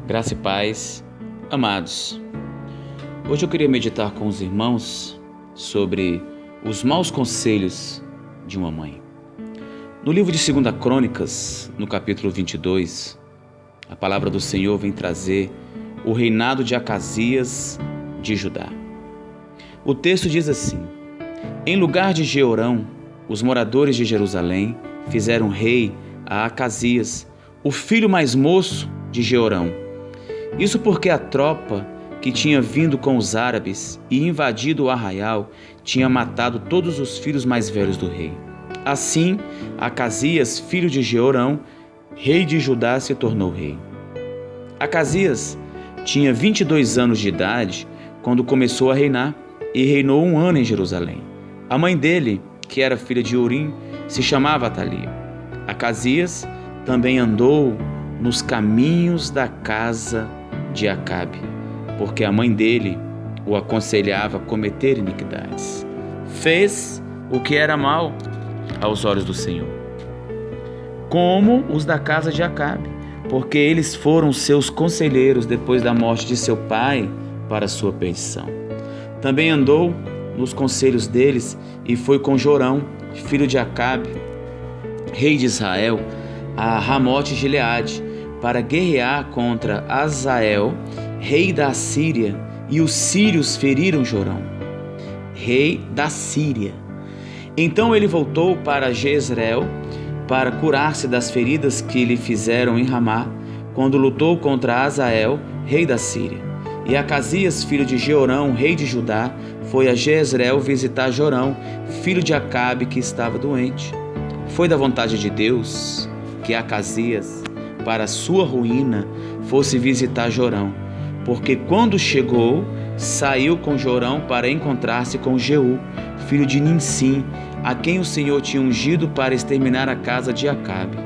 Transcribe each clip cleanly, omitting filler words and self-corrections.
Graça e paz, amados. Hoje eu queria meditar com os irmãos sobre os maus conselhos de uma mãe. No livro de 2 Crônicas, no capítulo 22, a palavra do Senhor vem trazer o reinado de Acasias de Judá. O texto diz assim: em lugar de Jeorão, os moradores de Jerusalém fizeram rei a Acasias, o filho mais moço de Jeorão. Isso porque a tropa que tinha vindo com os árabes e invadido o arraial tinha matado todos os filhos mais velhos do rei. Assim, Acasias, filho de Jeorão, rei de Judá, se tornou rei. Acasias tinha 22 anos de idade quando começou a reinar e reinou 1 ano em Jerusalém. A mãe dele, que era filha de Urim, se chamava Atalia. Acasias também andou nos caminhos da casa de Acabe, porque a mãe dele o aconselhava a cometer iniquidades. Fez o que era mal aos olhos do Senhor, como os da casa de Acabe, porque eles foram seus conselheiros depois da morte de seu pai para sua perdição. Também andou nos conselhos deles e foi com Jorão, filho de Acabe, rei de Israel, a Ramote Gileade, para guerrear contra Azael, rei da Síria, e os sírios feriram Jorão, rei da Síria. Então ele voltou para Jezreel para curar-se das feridas que lhe fizeram em Ramá, quando lutou contra Azael, rei da Síria. E Acasias, filho de Jeorão, rei de Judá, foi a Jezreel visitar Jorão, filho de Acabe, que estava doente. Foi da vontade de Deus que Acasias, para sua ruína, fosse visitar Jorão, porque quando chegou, saiu com Jorão para encontrar-se com Jeú, filho de Nimsim, a quem o Senhor tinha ungido para exterminar a casa de Acabe.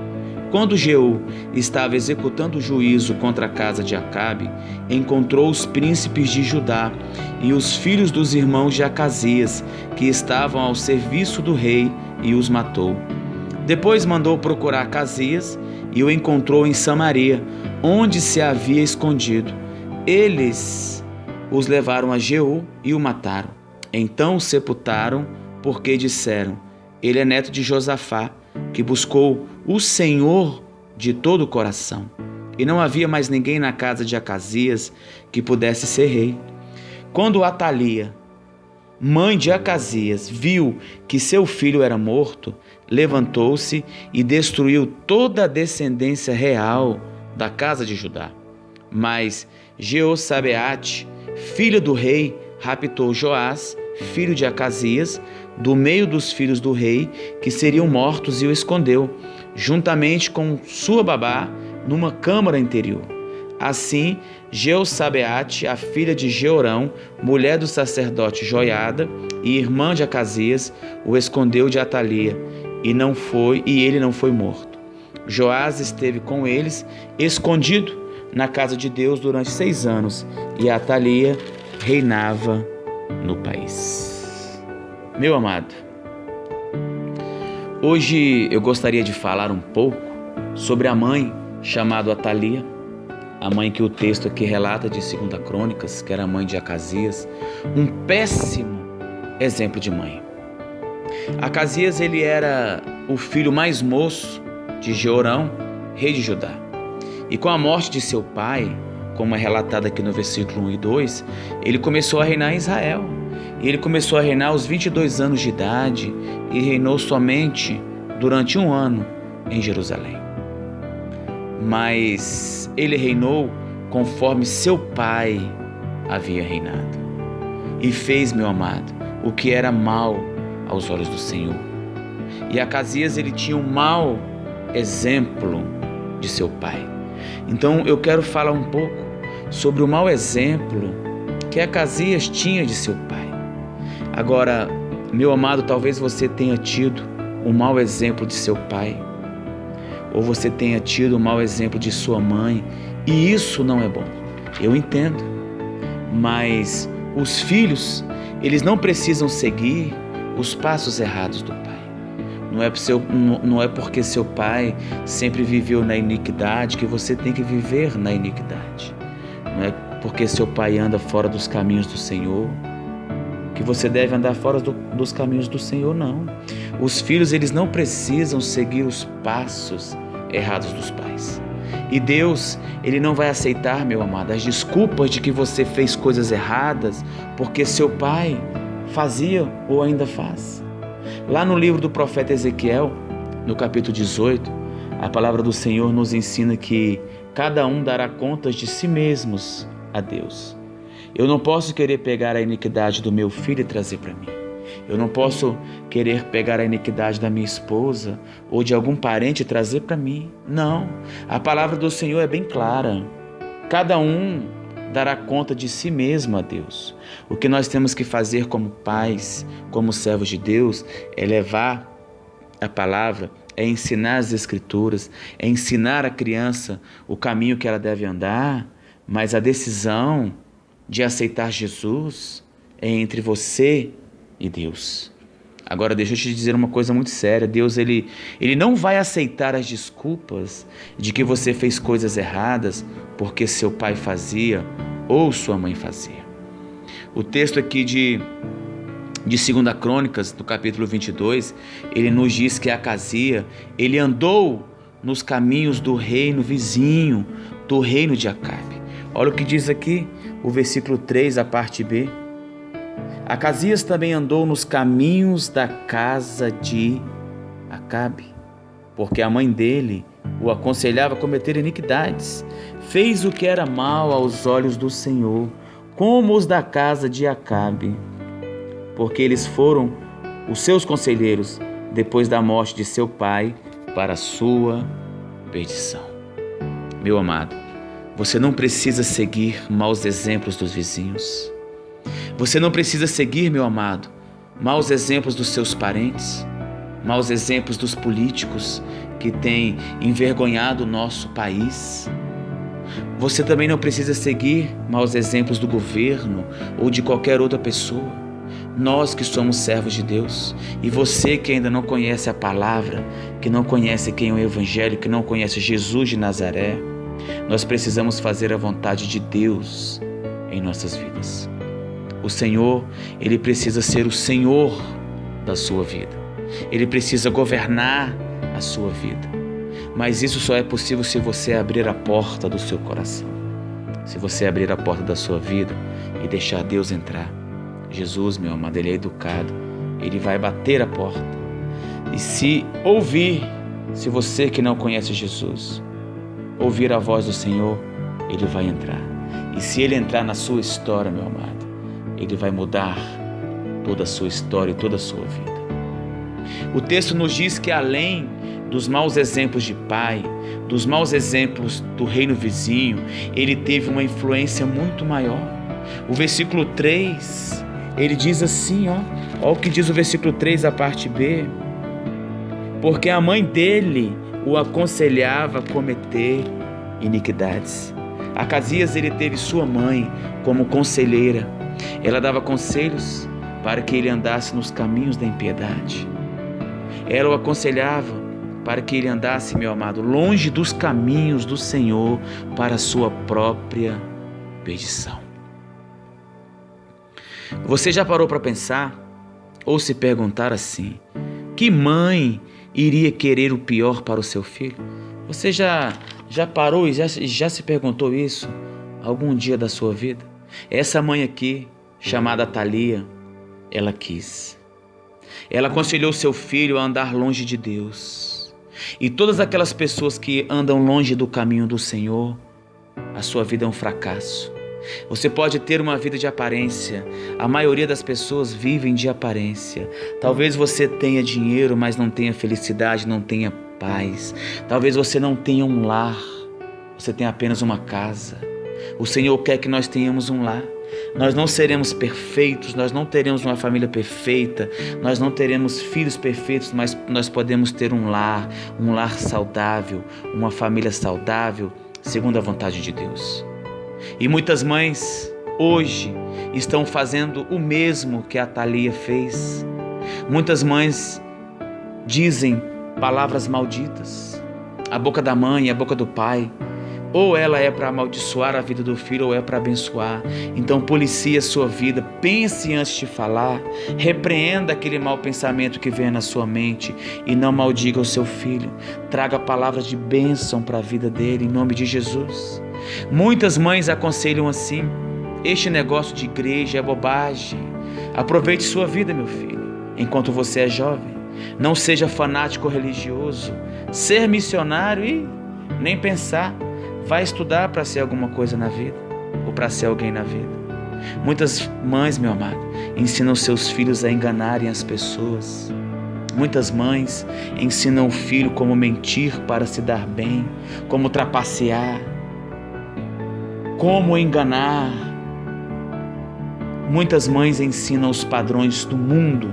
Quando Jeú estava executando o juízo contra a casa de Acabe, encontrou os príncipes de Judá e os filhos dos irmãos de Acasias, que estavam ao serviço do rei, e os matou. Depois mandou procurar Acasias e o encontrou em Samaria, onde se havia escondido. Eles os levaram a Jeú e o mataram. Então o sepultaram, porque disseram: ele é neto de Josafá, que buscou o Senhor de todo o coração. E não havia mais ninguém na casa de Acasias que pudesse ser rei. Quando Atalia, mãe de Acasias, viu que seu filho era morto, levantou-se e destruiu toda a descendência real da casa de Judá. Mas Jeossabeate, filho do rei, raptou Joás, filho de Acasias, do meio dos filhos do rei, que seriam mortos, e o escondeu, juntamente com sua babá, numa câmara interior. Assim, Jeossabeate, a filha de Jeorão, mulher do sacerdote Joiada e irmã de Acasias, o escondeu de Atalia, e ele não foi morto. Joás esteve com eles, escondido na casa de Deus durante 6 anos, e Atalia reinava no país. Meu amado, hoje eu gostaria de falar um pouco sobre a mãe chamada Atalia, a mãe que o texto aqui relata de 2 Crônicas, que era a mãe de Acasias, um péssimo exemplo de mãe. Acasias, ele era o filho mais moço de Jeorão, rei de Judá. E com a morte de seu pai, como é relatado aqui no versículo 1 e 2, ele começou a reinar em Israel. E ele começou a reinar aos 22 anos de idade e reinou somente durante 1 ano em Jerusalém. Mas ele reinou conforme seu pai havia reinado. E fez, meu amado, o que era mal aos olhos do Senhor. E Acasias, ele tinha um mau exemplo de seu pai. Então eu quero falar um pouco sobre o mau exemplo que Acasias tinha de seu pai. Agora, meu amado, talvez você tenha tido um mau exemplo de seu pai, ou você tenha tido um mau exemplo de sua mãe, e isso não é bom. Eu entendo, mas os filhos, eles não precisam seguir os passos errados do pai. Não é porque seu pai sempre viveu na iniquidade que você tem que viver na iniquidade. Não é porque seu pai anda fora dos caminhos do Senhor que você deve andar fora dos caminhos do Senhor, não. Os filhos, eles não precisam seguir os passos errados dos pais. E Deus, Ele não vai aceitar, meu amado, as desculpas de que você fez coisas erradas porque seu pai fazia ou ainda faz. Lá no livro do profeta Ezequiel, no capítulo 18, a palavra do Senhor nos ensina que cada um dará contas de si mesmos a Deus. Eu não posso querer pegar a iniquidade do meu filho e trazer para mim. Eu não posso querer pegar a iniquidade da minha esposa ou de algum parente e trazer para mim. Não, a palavra do Senhor é bem clara. Cada um dará conta de si mesmo a Deus. O que nós temos que fazer como pais, como servos de Deus, é levar a palavra, é ensinar as Escrituras, é ensinar a criança o caminho que ela deve andar, mas a decisão de aceitar Jesus é entre você e Deus. Agora deixa eu te dizer uma coisa muito séria. Deus ele não vai aceitar as desculpas de que você fez coisas erradas porque seu pai fazia ou sua mãe fazia. O texto aqui de 2 Crônicas, do capítulo 22, ele nos diz que Acazia, ele andou nos caminhos do reino vizinho, do reino de Acabe. Olha o que diz aqui, o versículo 3, a parte B. Acasias também andou nos caminhos da casa de Acabe, porque a mãe dele o aconselhava a cometer iniquidades. Fez o que era mal aos olhos do Senhor, como os da casa de Acabe, porque eles foram os seus conselheiros depois da morte de seu pai para a sua perdição. Meu amado, você não precisa seguir maus exemplos dos vizinhos. Você não precisa seguir, meu amado, maus exemplos dos seus parentes, maus exemplos dos políticos que têm envergonhado o nosso país. Você também não precisa seguir maus exemplos do governo ou de qualquer outra pessoa. Nós que somos servos de Deus, e você que ainda não conhece a palavra, que não conhece quem é o Evangelho, que não conhece Jesus de Nazaré, nós precisamos fazer a vontade de Deus em nossas vidas. O Senhor, Ele precisa ser o Senhor da sua vida. Ele precisa governar a sua vida. Mas isso só é possível se você abrir a porta do seu coração. Se você abrir a porta da sua vida e deixar Deus entrar. Jesus, meu amado, Ele é educado. Ele vai bater a porta. E se você que não conhece Jesus, ouvir a voz do Senhor, Ele vai entrar. E se Ele entrar na sua história, meu amado, Ele vai mudar toda a sua história e toda a sua vida. O texto nos diz que além dos maus exemplos de pai, dos maus exemplos do reino vizinho, ele teve uma influência muito maior. O versículo 3, ele diz assim, olha o que diz o versículo 3, a parte B. Porque a mãe dele o aconselhava a cometer iniquidades. Acasias, ele teve sua mãe como conselheira. Ela dava conselhos para que ele andasse nos caminhos da impiedade. Ela o aconselhava para que ele andasse, meu amado, longe dos caminhos do Senhor para a sua própria perdição. Você já parou para pensar ou se perguntar assim: que mãe iria querer o pior para o seu filho? Você já parou e já se perguntou isso algum dia da sua vida? Essa mãe aqui, chamada Thalia, ela quis. Ela aconselhou seu filho a andar longe de Deus. E todas aquelas pessoas que andam longe do caminho do Senhor, a sua vida é um fracasso. Você pode ter uma vida de aparência. A maioria das pessoas vivem de aparência. Talvez você tenha dinheiro, mas não tenha felicidade, não tenha paz. Talvez você não tenha um lar. Você tem apenas uma casa. O Senhor quer que nós tenhamos um lar. Nós não seremos perfeitos, nós não teremos uma família perfeita, nós não teremos filhos perfeitos, mas nós podemos ter um lar saudável, uma família saudável, segundo a vontade de Deus. E muitas mães hoje estão fazendo o mesmo que a Thalia fez. Muitas mães dizem palavras malditas. A boca da mãe, a boca do pai, ou ela é para amaldiçoar a vida do filho, ou é para abençoar. Então policie a sua vida, pense antes de falar, repreenda aquele mau pensamento que vem na sua mente e não maldiga o seu filho. Traga palavras de bênção para a vida dele, em nome de Jesus. Muitas mães aconselham assim: este negócio de igreja é bobagem. Aproveite sua vida, meu filho, enquanto você é jovem. Não seja fanático religioso. Ser missionário e nem pensar. Vai estudar para ser alguma coisa na vida, ou para ser alguém na vida. Muitas mães, meu amado, ensinam seus filhos a enganarem as pessoas. Muitas mães ensinam o filho como mentir para se dar bem, como trapacear, como enganar. Muitas mães ensinam os padrões do mundo,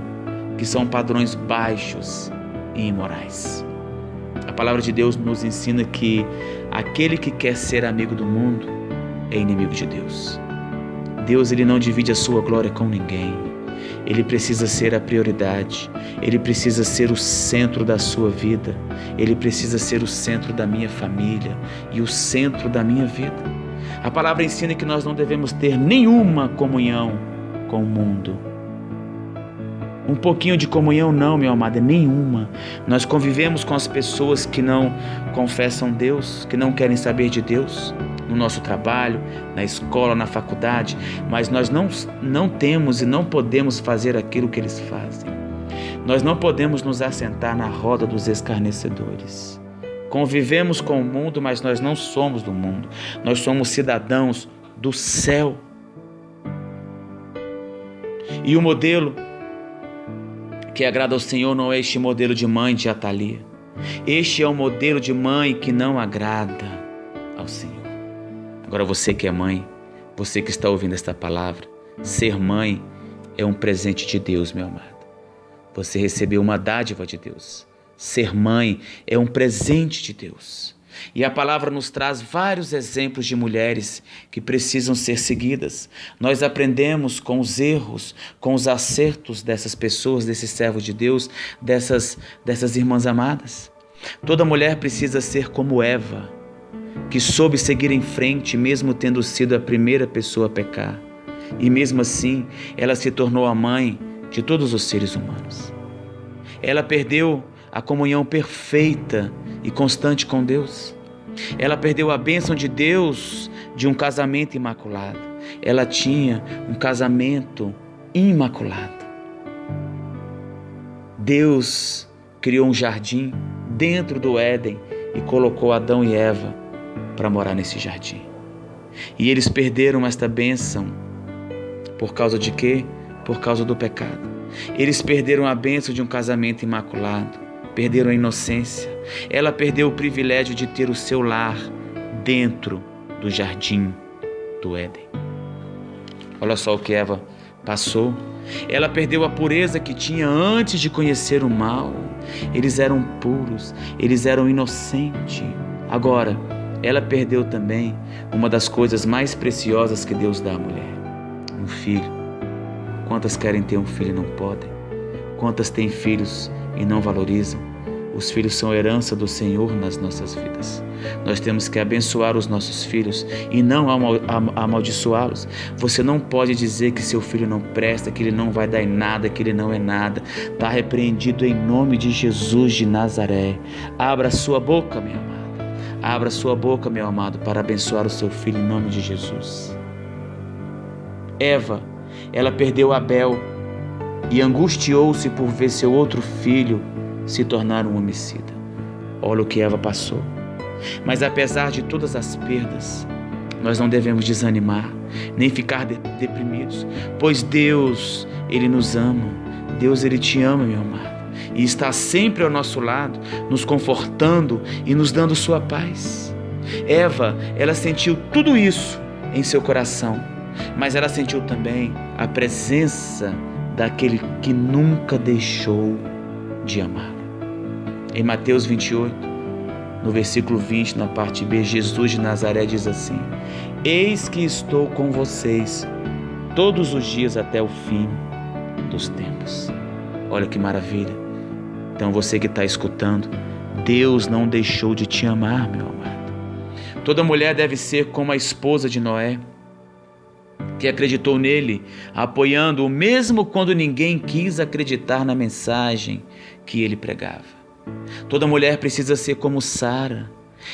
que são padrões baixos e imorais. A palavra de Deus nos ensina que aquele que quer ser amigo do mundo é inimigo de Deus. Deus, ele não divide a sua glória com ninguém. Ele precisa ser a prioridade. Ele precisa ser o centro da sua vida. Ele precisa ser o centro da minha família e o centro da minha vida. A palavra ensina que nós não devemos ter nenhuma comunhão com o mundo. Um pouquinho de comunhão não, meu amado, é nenhuma. Nós convivemos com as pessoas que não confessam Deus, que não querem saber de Deus, no nosso trabalho, na escola, na faculdade, mas nós não temos e não podemos fazer aquilo que eles fazem. Nós não podemos nos assentar na roda dos escarnecedores. Convivemos com o mundo, mas nós não somos do mundo. Nós somos cidadãos do céu. E o modelo que agrada ao Senhor não é este modelo de mãe de Atalia. Este é o modelo de mãe que não agrada ao Senhor. Agora você que é mãe, você que está ouvindo esta palavra, ser mãe é um presente de Deus, meu amado. Você recebeu uma dádiva de Deus. Ser mãe é um presente de Deus. E a palavra nos traz vários exemplos de mulheres que precisam ser seguidas. Nós aprendemos com os erros, com os acertos dessas pessoas, desses servos de Deus, dessas irmãs amadas. Toda mulher precisa ser como Eva, que soube seguir em frente mesmo tendo sido a primeira pessoa a pecar. E mesmo assim, ela se tornou a mãe de todos os seres humanos. Ela perdeu a comunhão perfeita e constante com Deus. Ela perdeu a bênção de Deus de um casamento imaculado. Ela tinha um casamento imaculado. Deus criou um jardim dentro do Éden e colocou Adão e Eva para morar nesse jardim. E eles perderam esta bênção por causa de quê? Por causa do pecado. Eles perderam a bênção de um casamento imaculado. Perderam a inocência. Ela perdeu o privilégio de ter o seu lar dentro do jardim do Éden. Olha só o que Eva passou. Ela perdeu a pureza que tinha antes de conhecer o mal. Eles eram puros, eles eram inocentes. Agora, ela perdeu também uma das coisas mais preciosas que Deus dá à mulher: um filho. Quantas querem ter um filho e não podem? Quantas têm filhos e não valorizam? Os filhos são herança do Senhor nas nossas vidas. Nós temos que abençoar os nossos filhos e não amaldiçoá-los. Você não pode dizer que seu filho não presta, que ele não vai dar em nada, que ele não é nada. Está repreendido em nome de Jesus de Nazaré. Abra sua boca, minha amada. Abra sua boca, meu amado, para abençoar o seu filho em nome de Jesus. Eva, ela perdeu Abel e angustiou-se por ver seu outro filho se tornar um homicida. Olha o que Eva passou. Mas apesar de todas as perdas, nós não devemos desanimar, nem ficar deprimidos, pois Deus, Ele nos ama. Deus, Ele te ama, meu amado, e está sempre ao nosso lado, nos confortando e nos dando sua paz. Eva, ela sentiu tudo isso em seu coração, mas ela sentiu também a presença daquele que nunca deixou de amá-la. Em Mateus 28, no versículo 20, na parte B, Jesus de Nazaré diz assim: eis que estou com vocês todos os dias até o fim dos tempos. Olha que maravilha! Então você que está escutando, Deus não deixou de te amar, meu amado. Toda mulher deve ser como a esposa de Noé, que acreditou nele, apoiando-o mesmo quando ninguém quis acreditar na mensagem que ele pregava. Toda mulher precisa ser como Sara.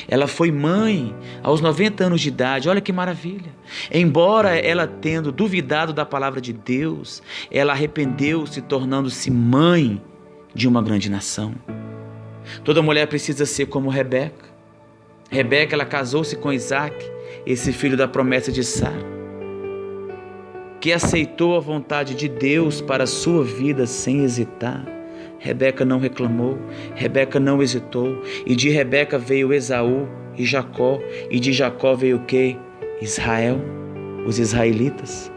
Ela foi mãe aos 90 anos de idade, olha que maravilha. Embora ela tendo duvidado da palavra de Deus, ela arrependeu-se, tornando-se mãe de uma grande nação. Toda mulher precisa ser como Rebeca. Rebeca, ela casou-se com Isaac, esse filho da promessa de Sara, que aceitou a vontade de Deus para a sua vida sem hesitar. Rebeca não reclamou, Rebeca não hesitou, e de Rebeca veio Esaú e Jacó, e de Jacó veio o quê? Israel, os israelitas.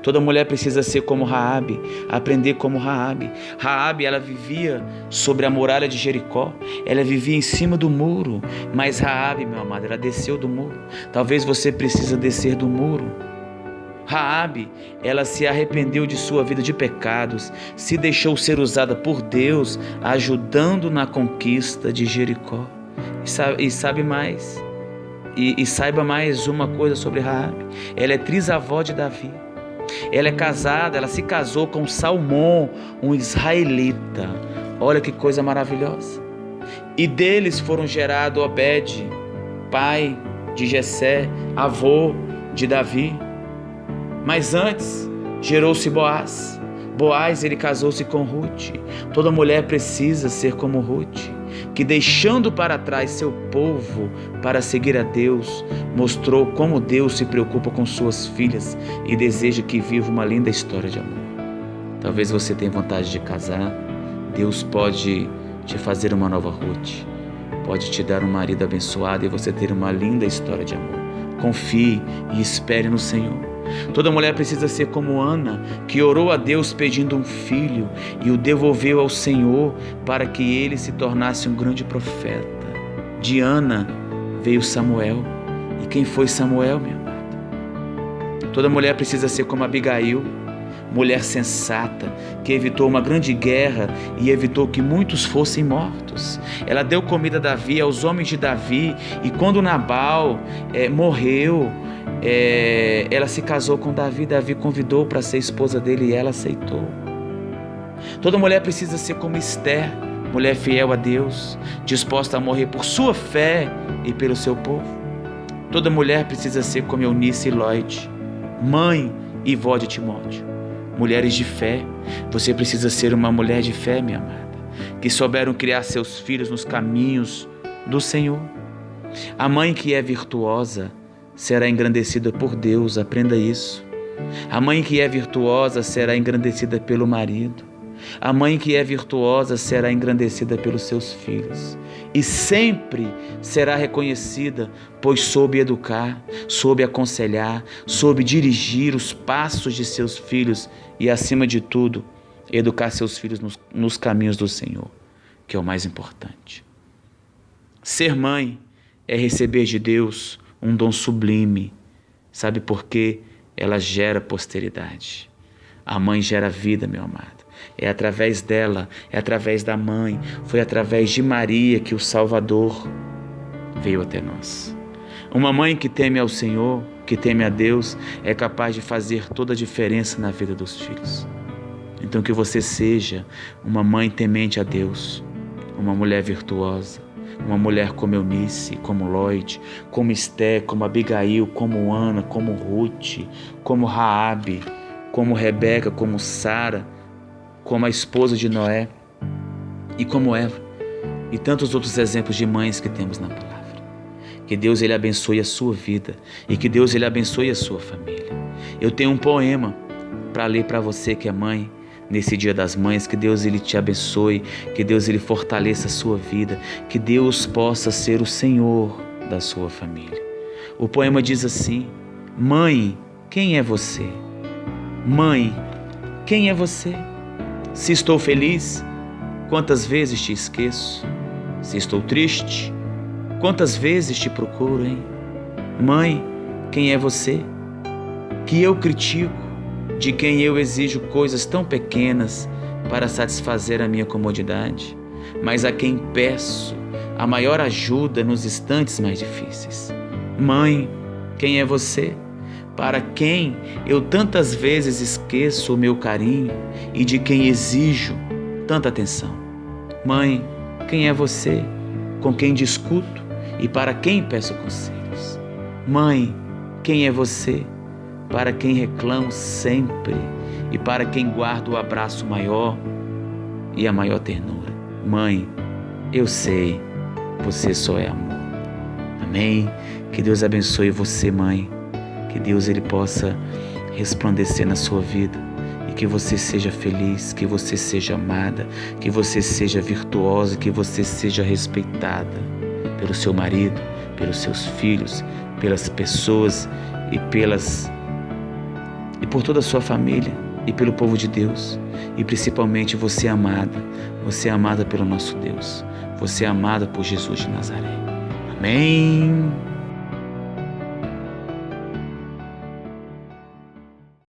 Toda mulher precisa ser como Raabe, aprender como Raabe. Raabe, ela vivia sobre a muralha de Jericó, ela vivia em cima do muro, mas Raabe, meu amado, ela desceu do muro. Talvez você precise descer do muro. Raabe, ela se arrependeu de sua vida de pecados, se deixou ser usada por Deus, ajudando na conquista de Jericó. E saiba mais uma coisa sobre Raabe. Ela é trisavó de Davi. Ela é casada, ela se casou com Salmão, um israelita. Olha que coisa maravilhosa. E deles foram gerados Obed, pai de Jessé, avô de Davi. Mas antes gerou-se Boaz. Boaz, ele casou-se com Ruth. Toda mulher precisa ser como Ruth, que deixando para trás seu povo para seguir a Deus, mostrou como Deus se preocupa com suas filhas e deseja que viva uma linda história de amor. Talvez você tenha vontade de casar. Deus pode te fazer uma nova Ruth, pode te dar um marido abençoado e você ter uma linda história de amor. Confie e espere no Senhor. Toda mulher precisa ser como Ana, que orou a Deus pedindo um filho e o devolveu ao Senhor para que ele se tornasse um grande profeta. De Ana veio Samuel. E quem foi Samuel, meu amado? Toda mulher precisa ser como Abigail, mulher sensata, que evitou uma grande guerra e evitou que muitos fossem mortos. Ela deu comida a Davi, aos homens de Davi, e quando Nabal morreu, ela se casou com Davi. Davi convidou para ser esposa dele e ela aceitou. Toda mulher precisa ser como Esther, mulher fiel a Deus, disposta a morrer por sua fé e pelo seu povo. Toda mulher precisa ser como Eunice e Lloyd, mãe e vó de Timóteo, mulheres de fé. Você precisa ser uma mulher de fé, minha amada, que souberam criar seus filhos nos caminhos do Senhor. A mãe que é virtuosa será engrandecida por Deus, aprenda isso. A mãe que é virtuosa será engrandecida pelo marido. A mãe que é virtuosa será engrandecida pelos seus filhos. E sempre será reconhecida, pois soube educar, soube aconselhar, soube dirigir os passos de seus filhos e, acima de tudo, educar seus filhos nos caminhos do Senhor, que é o mais importante. Ser mãe é receber de Deus um dom sublime. Sabe por quê? Ela gera posteridade. A mãe gera vida, meu amado. É através dela, é através da mãe, foi através de Maria que o Salvador veio até nós. Uma mãe que teme ao Senhor, que teme a Deus, é capaz de fazer toda a diferença na vida dos filhos. Então que você seja uma mãe temente a Deus, uma mulher virtuosa, uma mulher como Eunice, como Lloyd, como Esther, como Abigail, como Ana, como Ruth, como Raabe, como Rebeca, como Sara, como a esposa de Noé e como Eva, e tantos outros exemplos de mães que temos na palavra. Que Deus ele abençoe a sua vida e que Deus ele abençoe a sua família. Eu tenho um poema para ler para você que é mãe, nesse Dia das Mães. Que Deus ele te abençoe, que Deus ele fortaleça a sua vida, que Deus possa ser o Senhor da sua família. O poema diz assim: mãe, quem é você? Mãe, quem é você? Se estou feliz, quantas vezes te esqueço? Se estou triste, quantas vezes te procuro, hein? Mãe, quem é você? Que eu critico, de quem eu exijo coisas tão pequenas para satisfazer a minha comodidade. mas a quem peço a maior ajuda nos instantes mais difíceis. Mãe, quem é você? Para quem eu tantas vezes esqueço o meu carinho e de quem exijo tanta atenção. Mãe, quem é você? Com quem discuto e para quem peço conselhos. Mãe, quem é você? Para quem reclamo sempre e para quem guardo o abraço maior e a maior ternura. Mãe, eu sei, você só é amor. Amém? Que Deus abençoe você, mãe. Que Deus ele possa resplandecer na sua vida e que você seja feliz, que você seja amada, que você seja virtuosa, que você seja respeitada pelo seu marido, pelos seus filhos, pelas pessoas e por toda a sua família e pelo povo de Deus. E principalmente você é amada pelo nosso Deus. Você é amada por Jesus de Nazaré. Amém.